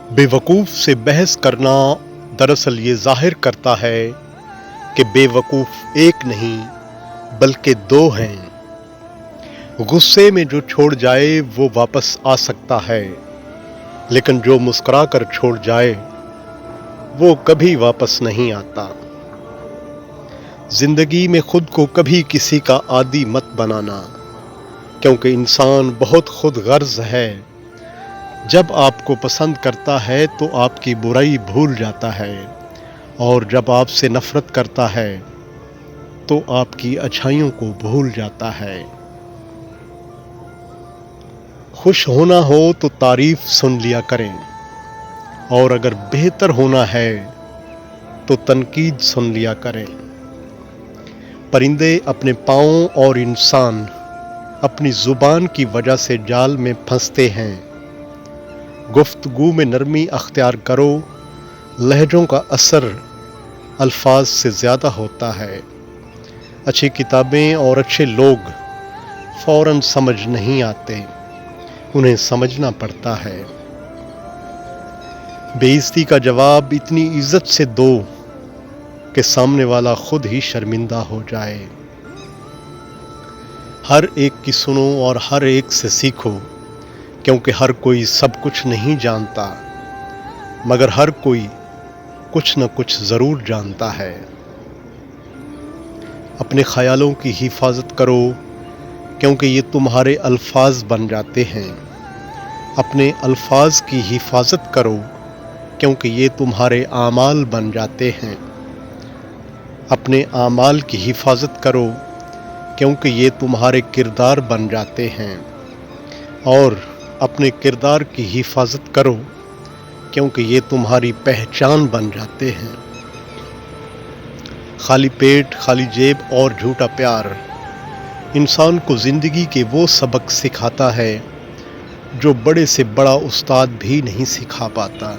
बेवकूफ़ से बहस करना दरअसल ये ज़ाहिर करता है कि बेवकूफ़ एक नहीं बल्कि दो हैं। गुस्से में जो छोड़ जाए वो वापस आ सकता है, लेकिन जो मुस्कुरा कर छोड़ जाए वो कभी वापस नहीं आता। ज़िंदगी में खुद को कभी किसी का आदी मत बनाना, क्योंकि इंसान बहुत खुद गर्ज है। जब आपको पसंद करता है तो आपकी बुराई भूल जाता है, और जब आपसे नफ़रत करता है तो आपकी अच्छाइयों को भूल जाता है। खुश होना हो तो तारीफ़ सुन लिया करें, और अगर बेहतर होना है तो तनकीद सुन लिया करें। परिंदे अपने पाँव और इंसान अपनी ज़ुबान की वजह से जाल में फंसते हैं। गुफ्तगू में नरमी अख्तियार करो, लहजों का असर अल्फाज से ज़्यादा होता है। अच्छी किताबें और अच्छे लोग फ़ौरन समझ नहीं आते, उन्हें समझना पड़ता है। बेइज्जती का जवाब इतनी इज्जत से दो कि सामने वाला खुद ही शर्मिंदा हो जाए। हर एक की सुनो और हर एक से सीखो, क्योंकि हर कोई सब कुछ नहीं जानता, मगर हर कोई कुछ न कुछ ज़रूर जानता है। अपने ख़यालों की हिफाजत करो, क्योंकि ये तुम्हारे अल्फाज बन जाते हैं। अपने अल्फाज की हिफाजत करो, क्योंकि ये तुम्हारे आमाल बन जाते हैं। अपने आमाल की हिफाजत करो, क्योंकि ये तुम्हारे किरदार बन जाते हैं। और अपने किरदार की हिफाजत करो, क्योंकि ये तुम्हारी पहचान बन जाते हैं। खाली पेट, खाली जेब और झूठा प्यार इंसान को ज़िंदगी के वो सबक सिखाता है जो बड़े से बड़ा उस्ताद भी नहीं सिखा पाता।